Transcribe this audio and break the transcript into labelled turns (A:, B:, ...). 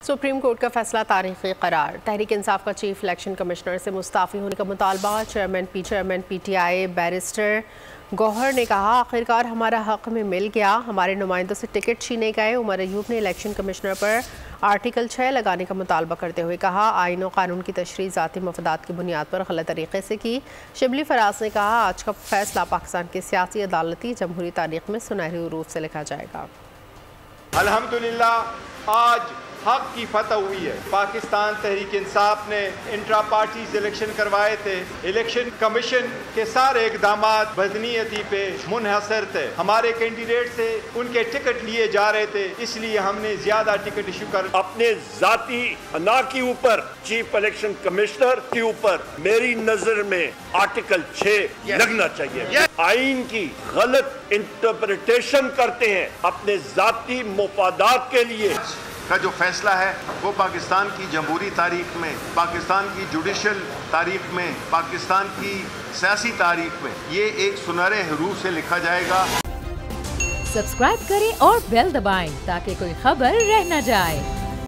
A: Supreme court का फैसला तारीखी करार। तहरीक इंसाफ का चीफ इलेक्शन कमिश्नर से मुस्ताफ़ी होने का मुतालबा। चेयरमैन पीटीआई बैरिस्टर गौहर ने कहा, आखिरकार हमारा हक में मिल गया, हमारे नुमाइंदों से टिकट छीने गए। उमर अयूब ने इलेक्शन कमिश्नर पर आर्टिकल 6 लगाने का मुतालबा करते हुए कहा, आईन और कानून की तशरीह ज़ाती मफादात की बुनियाद पर गलत तरीके से की। शिबली फराज ने कहा, आज का फैसला पाकिस्तान की सियासी अदालती जमहूरी तारीख में सुनहरे हरूफ से लिखा जाएगा।
B: अल्हम्दुलिल्लाह आज हक की फतह हुई है। पाकिस्तान तहरीक इंसाफ ने इंट्रा पार्टीज इलेक्शन करवाए थे। इलेक्शन कमीशन के सारे इक़दामात बदनीयती पे मुनहसर थे। हमारे कैंडिडेट से उनके टिकट लिए जा रहे थे, इसलिए हमने ज्यादा टिकट इशू कर
C: अपने जाती अना के ऊपर चीफ इलेक्शन कमिश्नर के ऊपर मेरी नजर में आर्टिकल 6 लगना चाहिए। आइन की गलत इंटरप्रिटेशन करते हैं अपने जाती मुफादात के लिए।
D: का जो फैसला है वो पाकिस्तान की जमहूरी तारीख में, पाकिस्तान की जुडिशल तारीख में, पाकिस्तान की सियासी तारीख में ये एक सुनहरे हरूफ से लिखा जाएगा।
E: सब्सक्राइब करें और बेल दबाएं ताकि कोई खबर रह न जाए।